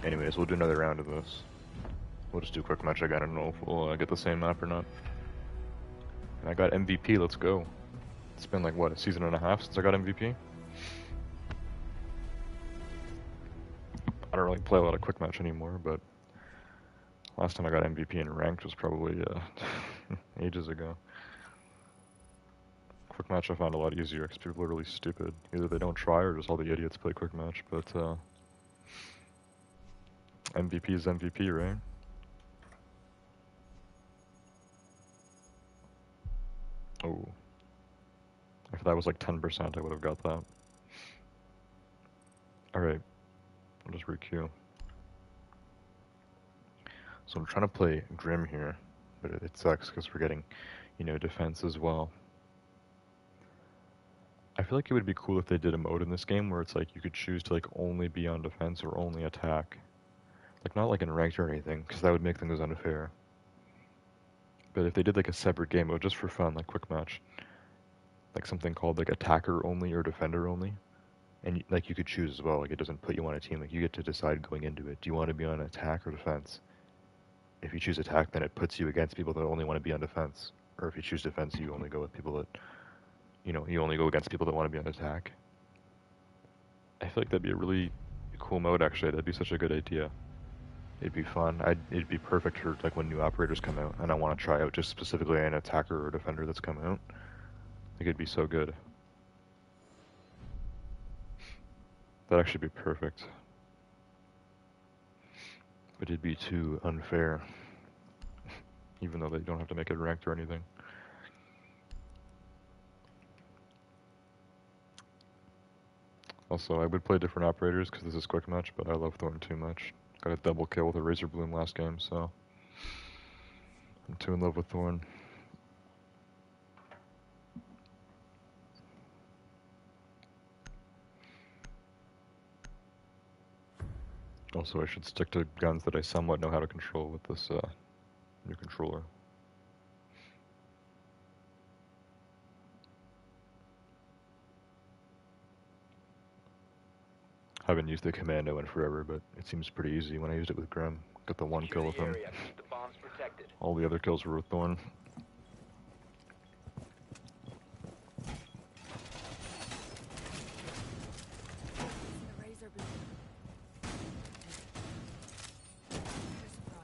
Anyways, we'll do another round of this. We'll just do a quick match again. I don't know if we'll get the same map or not. And I got MVP, let's go. It's been like, what, a season and a half since I got MVP? I don't really play a lot of quick match anymore, but last time I got MVP in ranked was probably ages ago. Quick match I found a lot easier because people are really stupid. Either they don't try or just all the idiots play quick match, but MVP is MVP, right? Oh. If that was like 10%, I would have got that. Alright. I'll just re-queue. So I'm trying to play Grim here, but it sucks because we're getting, you know, defense as well. I feel like it would be cool if they did a mode in this game where it's like you could choose to like only be on defense or only attack. Like not like in ranked or anything, because that would make things unfair. But if they did like a separate game mode just for fun, like quick match, like something called like attacker only or defender only, and like you could choose as well. Like it doesn't put you on a team. Like you get to decide going into it. Do you want to be on attack or defense? If you choose attack, then it puts you against people that only want to be on defense. Or if you choose defense, you only go with people that, you know, you only go against people that want to be on attack. I feel like that'd be a really cool mode. Actually, that'd be such a good idea. It'd be fun. It'd be perfect for like when new operators come out, and I want to try out just specifically an attacker or defender that's come out. I think it'd be so good. That'd actually be perfect. But it'd be too unfair. Even though they don't have to make it ranked or anything. Also, I would play different operators because this is quick match, but I love Thorn too much. Got a double kill with a Razor Bloom last game, so I'm too in love with Thorn. Also, I should stick to guns that I somewhat know how to control with this new controller. Haven't used the commando in forever, but it seems pretty easy when I used it with Grim. Got the one kill with him. Keep the bombs protected. All the other kills were with Thorn. The razor blade. For surprise.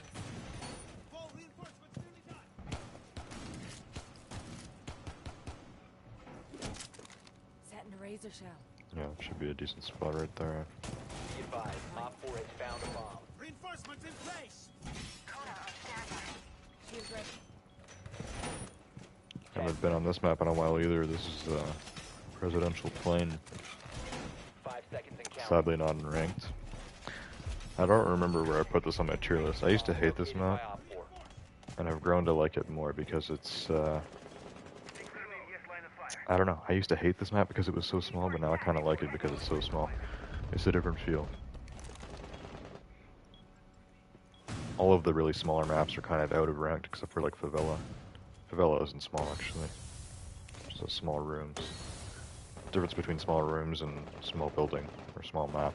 Setting a razor shell. Yeah, it should be a decent spot right there. Be advised, Op 4 has found a bomb. Reinforcements in place. Shield ready. Haven't been on this map in a while either. This is a presidential plane. 5 seconds and counting. Sadly not in ranked. I don't remember where I put this on my tier list. I used to hate this map, and I've grown to like it more because it's, I don't know. I used to hate this map because it was so small, but now I kind of like it because it's so small. It's a different feel. All of the really smaller maps are kind of out of ranked, except for like Favela. Favela isn't small, actually. Just a small rooms. Difference between small rooms and small building, or small map.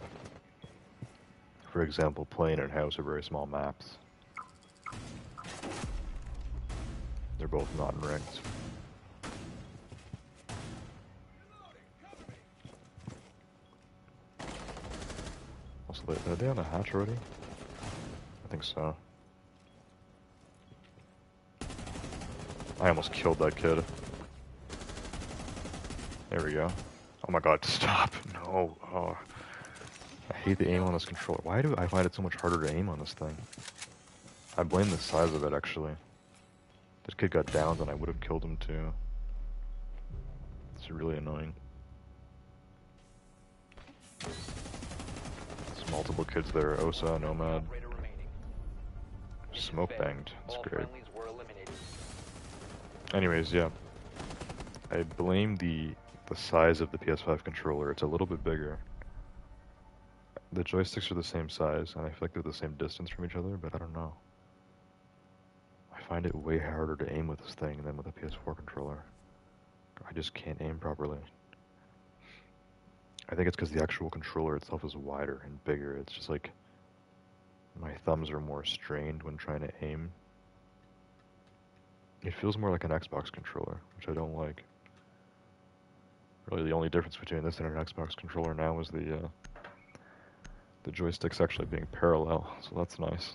For example, plane and house are very small maps. They're both not in ranked. Also, are they on the hatch already? I think so. I almost killed that kid. There we go. Oh my god, stop. No. Oh. I hate the aim on this controller. Why do I find it so much harder to aim on this thing? I blame the size of it, actually. This kid got downed and I would have killed him too. It's really annoying. There's multiple kids there. Osa, Nomad. Operator remaining. Smoke banged. That's All great. friendlies were eliminated. Anyways, yeah. I blame the size of the PS5 controller. It's a little bit bigger. The joysticks are the same size, and I feel like they're the same distance from each other, but I don't know. I find it way harder to aim with this thing than with a PS4 controller. I just can't aim properly. I think it's because the actual controller itself is wider and bigger. It's just like my thumbs are more strained when trying to aim. It feels more like an Xbox controller, which I don't like. Really, the only difference between this and an Xbox controller now is the joysticks actually being parallel, so that's nice.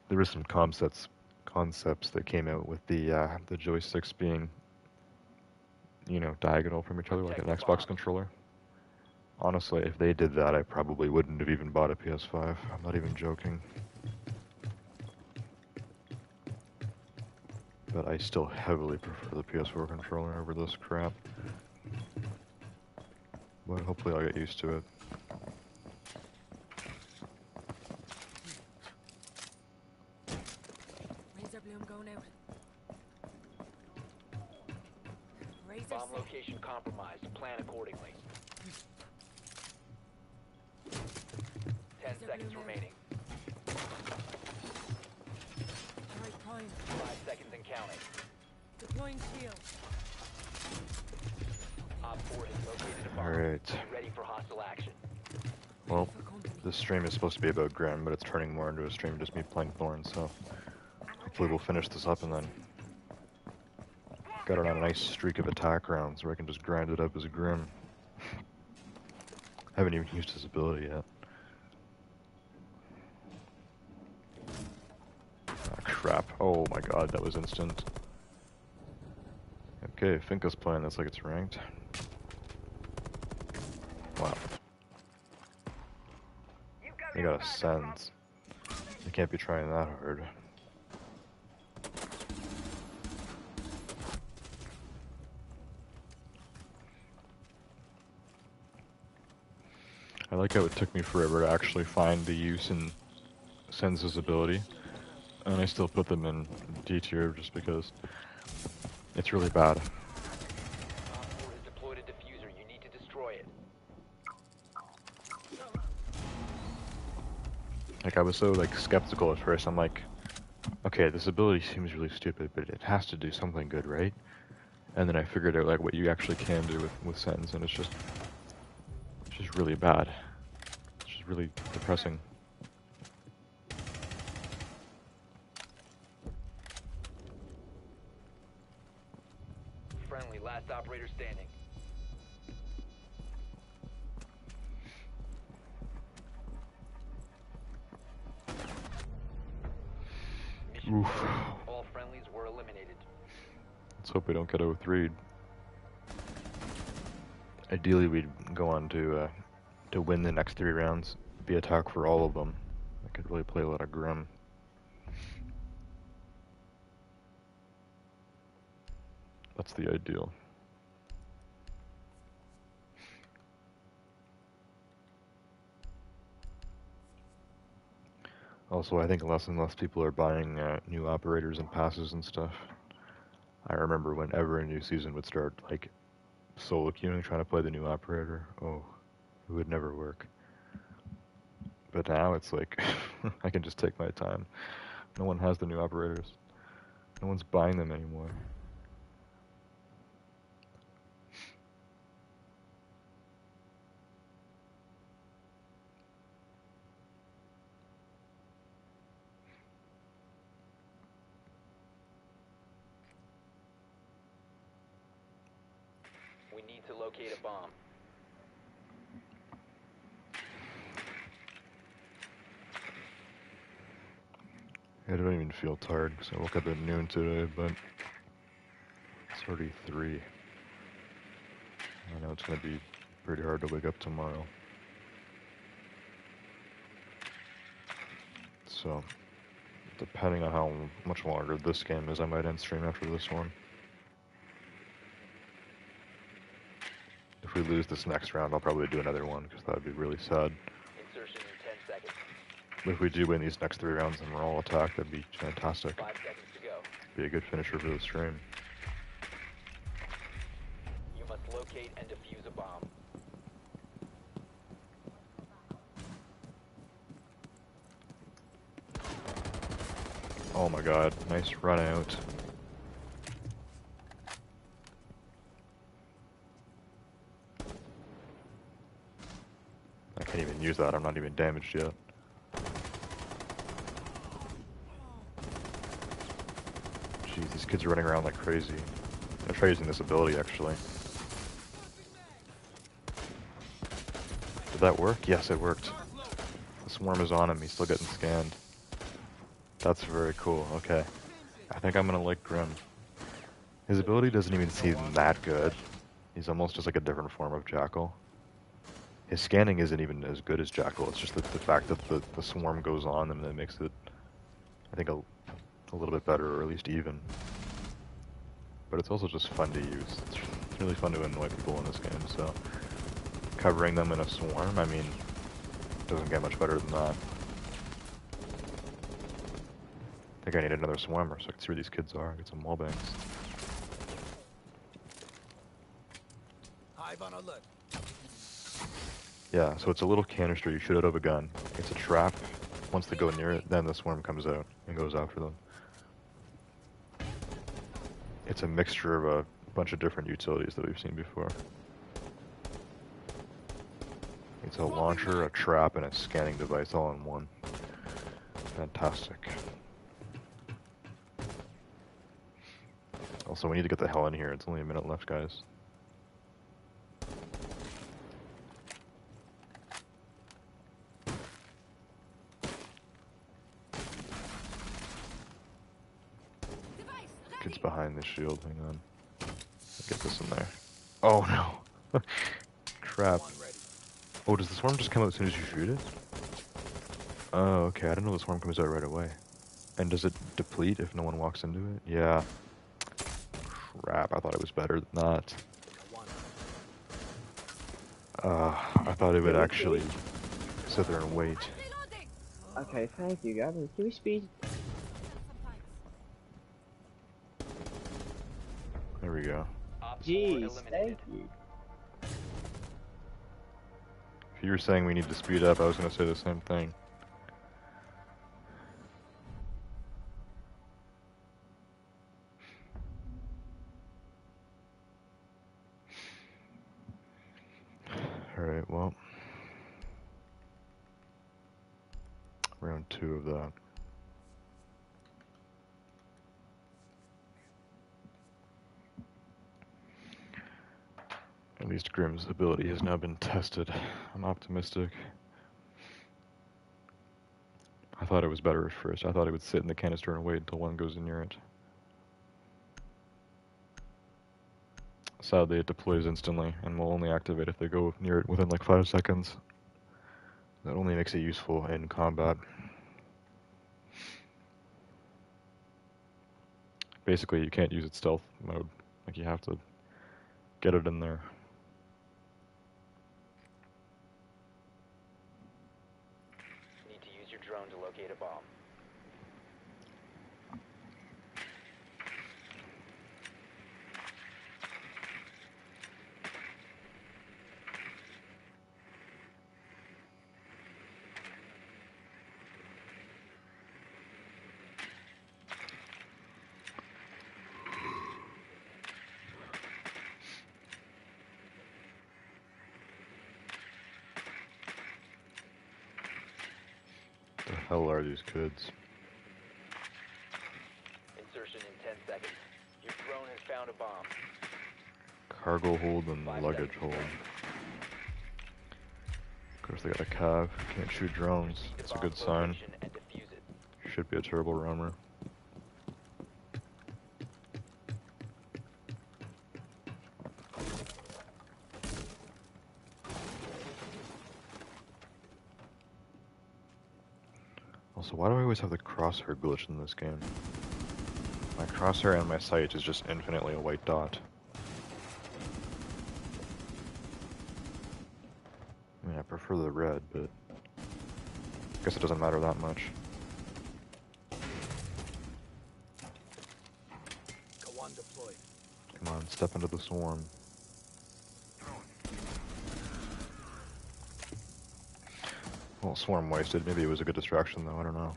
There were some concepts that came out with the joysticks being, you know, diagonal from each other like an Xbox controller. Honestly, if they did that, I probably wouldn't have even bought a PS5. I'm not even joking. But I still heavily prefer the PS4 controller over this crap. But hopefully I'll get used to it. Razor bloom going out. Razor Bomb set. location compromised. Plan accordingly. 10 seconds remaining. Alright, prime. 5 seconds and counting. Deploying shield. Op 4 has located a bomb. Alright. Be ready for hostile action. Well, For company. this stream is supposed to be about Grim, but it's turning more into a stream of just me playing Thorn, so hopefully we'll finish this up and then get on a nice streak of attack rounds where I can just grind it up as a Grim. Haven't even used his ability yet. Ah, crap. Oh my god, that was instant. Okay, Finka's playing this like it's ranked. Wow. They got a sense. They can't be trying that hard. I like how it took me forever to actually find the use in Sens's ability. And I still put them in D tier just because it's really bad. Op 4 has deployed a diffuser. You need to destroy it. Like, I was so, like, skeptical at first. I'm like, okay, this ability seems really stupid, but it has to do something good, right? And then I figured out, like, what you actually can do with Sens, and it's just really bad. It's just really depressing. Friendly, last operator standing. Mission Oof. failed. All friendlies were eliminated. Let's hope we don't get 0-3'd. Ideally, we'd go on to win the next 3 rounds, be attack for all of them, I could really play a lot of Grim. That's the ideal. Also, I think less and less people are buying new operators and passes and stuff. I remember whenever a new season would start, like, solo queuing, trying to play the new operator, oh, it would never work. But now it's like, I can just take my time. No one has the new operators. No one's buying them anymore. We need to locate a bomb. I don't even feel tired because I woke up at noon today, but it's already 3. I know it's going to be pretty hard to wake up tomorrow. So, depending on how much longer this game is, I might end stream after this one. If we lose this next round, I'll probably do another one because that would be really sad. Insertion in 10 seconds. But if we do win these next 3 rounds and we're all attacked, that'd be fantastic. 5 seconds to go. Be a good finisher for the stream. You must locate and defuse a bomb. Oh my god, nice run out. I can't even use that, I'm not even damaged yet. Jeez, these kids are running around like crazy. I'm gonna try using this ability actually. Did that work? Yes, it worked. The swarm is on him, he's still getting scanned. That's very cool, okay. I think I'm gonna like Grim. His ability doesn't even seem that good. He's almost just like a different form of Jackal. His scanning isn't even as good as Jackal, it's just the fact that the swarm goes on him that makes it, I think, a little bit better, or at least even. But it's also just fun to use. It's really fun to annoy people in this game, so covering them in a swarm, I mean, doesn't get much better than that. I think I need another swarmer so I can see where these kids are, get some wallbangs. Hive on alert. Yeah, so it's a little canister you shoot out of a gun. It's a trap. Once they go near it, then the swarm comes out and goes after them. It's a mixture of a bunch of different utilities that we've seen before. It's a launcher, a trap, and a scanning device all in one. Fantastic. Also, we need to get the hell in here. It's only a minute left, guys. Kid's behind this shield. Hang on. Get this in there. Oh no. Crap. Oh, does the swarm just come out as soon as you shoot it? Oh, okay. I didn't know the swarm comes out right away. And does it deplete if no one walks into it? Yeah. Crap, I thought it was better than that. I thought it would actually sit there and wait. Okay, thank you, Gavin. Can we speed? There we go. Op 4 Jeez, eliminated. thank you. If you were saying we need to speed up, I was going to say the same thing. Alright, well. Round 2 of that. At least Grim's ability has now been tested. I'm optimistic. I thought it was better at first. I thought it would sit in the canister and wait until one goes near it. Sadly, it deploys instantly and will only activate if they go near it within like 5 seconds. That only makes it useful in combat. basically you can't use it stealth mode. Like you have to get it in there. Need to use your drone to locate a bomb. The hell are these kids? Insertion in 10 seconds. Your drone has found a bomb. Cargo hold and 5 luggage seconds. hold. Of course they got a cav. Can't shoot drones. Proceed to That's a bomb's good sign. location and defuse it. Should be a turbo roamer. Also, why do I always have the crosshair glitch in this game? My crosshair and my sight is just infinitely a white dot. I mean, I prefer the red, but I guess it doesn't matter that much. Go on deployed. Come on, step into the swarm. Well, swarm wasted. Maybe it was a good distraction, though. I don't know.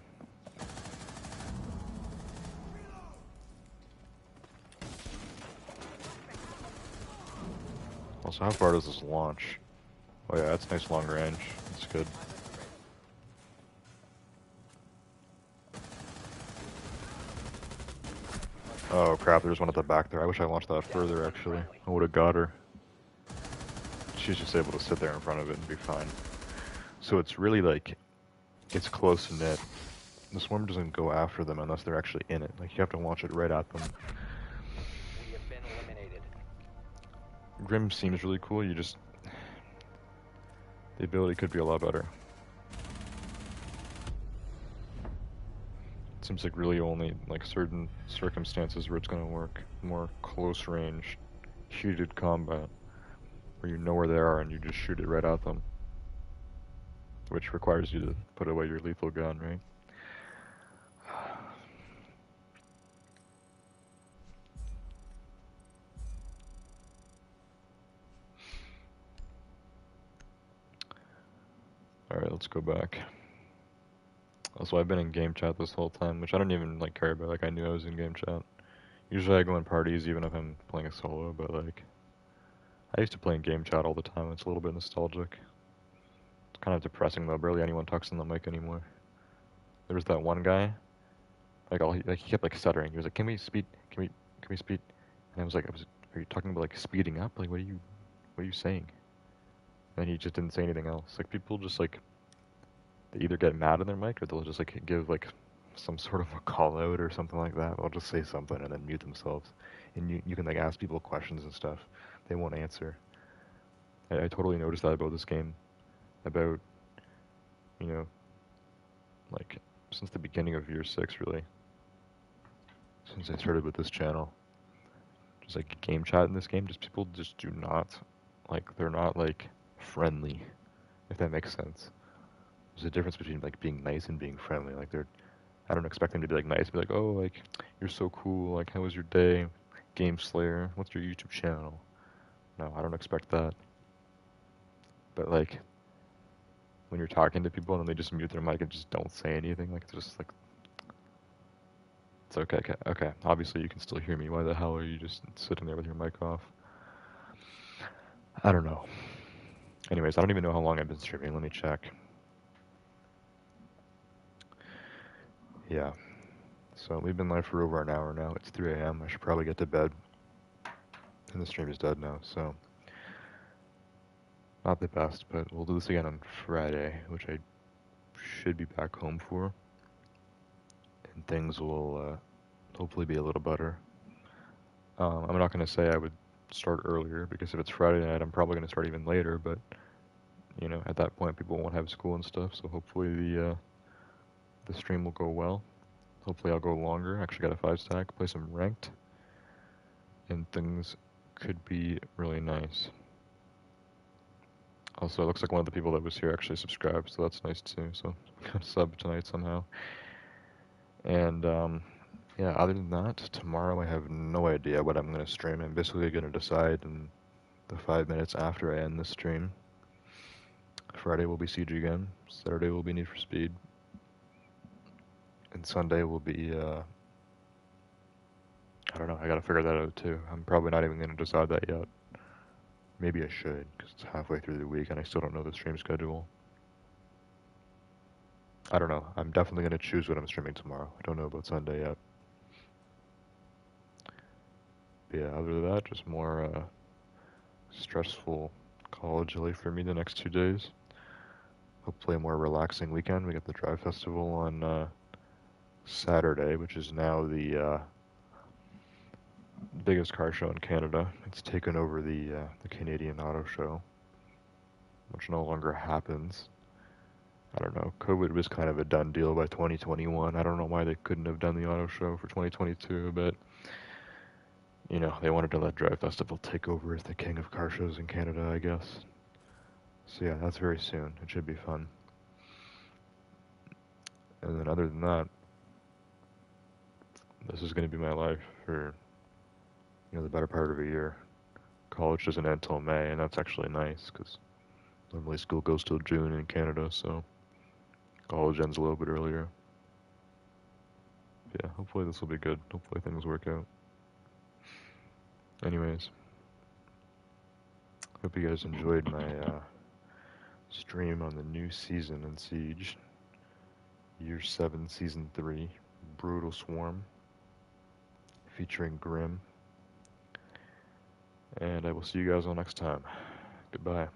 Also, how far does this launch? Oh yeah, that's nice long range. That's good. Oh crap, there's one at the back there. I wish I launched that further, actually. I would've got her. She's just able to sit there in front of it and be fine. So it's really like, it's close knit. The swarm doesn't go after them unless they're actually in it. Like, you have to launch it right at them. We have been eliminated. Grim seems really cool, you just... The ability could be a lot better. It seems like really only, like, certain circumstances where it's gonna work. More close range, heated combat, where you know where they are and you just shoot it right at them. Which requires you to put away your lethal gun, right? Alright, let's go back. Also, I've been in game chat this whole time, which I don't even like care about. Like, I knew I was in game chat. Usually I go in parties even if I'm playing a solo, but like, I used to play in game chat all the time. It's a little bit nostalgic. It's kind of depressing though. Barely anyone talks on the mic anymore. There was that one guy, he kept like stuttering. He was like, "Can we speed? Can we speed?" And I was like, "Are you talking about like speeding up? Like, what are you saying?" And he just didn't say anything else. Like, people just like, they either get mad on their mic or they'll just like give like some sort of a call out or something like that. They'll just say something and then mute themselves. And you can like ask people questions and stuff. They won't answer. I totally noticed that about this game. About, you know, like, since the beginning of year 6, really. Since I started with this channel. Just like game chat in this game, just people just do not, like, they're not like friendly, if that makes sense. There's a difference between like being nice and being friendly. Like, I don't expect them to be like nice, be like, "Oh, like, you're so cool, like, how was your day? Game Slayer, what's your YouTube channel?" No, I don't expect that. But like, when you're talking to people and they just mute their mic and just don't say anything, like, it's just like, it's okay, okay. Obviously you can still hear me. Why the hell are you just sitting there with your mic off? I don't know. Anyways, I don't even know how long I've been streaming. Let me check. Yeah. So we've been live for over an hour now. It's 3 a.m. I should probably get to bed. And the stream is dead now, so not the best, but we'll do this again on Friday, which I should be back home for. And things will hopefully be a little better. I'm not going to say I would start earlier, because if it's Friday night, I'm probably going to start even later, but, you know, at that point people won't have school and stuff, so hopefully the stream will go well. Hopefully I'll go longer. Actually got a 5-stack, play some ranked, and things could be really nice. Also, it looks like one of the people that was here actually subscribed, so that's nice too. So I'm gonna sub tonight somehow. And yeah, other than that, tomorrow I have no idea what I'm gonna stream. I'm basically gonna decide in the 5 minutes after I end the stream. Friday will be Siege again. Saturday will be Need for Speed. And Sunday will be, I don't know, I gotta figure that out too. I'm probably not even gonna decide that yet. Maybe I should, because it's halfway through the week and I still don't know the stream schedule. I don't know. I'm definitely gonna choose what I'm streaming tomorrow. I don't know about Sunday yet. But yeah, other than that, just more stressful college life for me the next 2 days. Hopefully a more relaxing weekend. We got the Drive Festival on Saturday, which is now the biggest car show in Canada. It's taken over the Canadian Auto Show, which no longer happens. I don't know. COVID was kind of a done deal by 2021. I don't know why they couldn't have done the auto show for 2022, but you know, they wanted to let Drive Festival take over as the king of car shows in Canada, I guess. So yeah, that's very soon. It should be fun. And then other than that, this is going to be my life for, you know, the better part of a year. College doesn't end till May, and that's actually nice, because normally school goes till June in Canada, so college ends a little bit earlier. Yeah, hopefully this will be good. Hopefully things work out. Anyways, hope you guys enjoyed my stream on the new season in Siege. Year 7, Season 3, Brutal Swarm, featuring Grim. And I will see you guys all next time. Goodbye.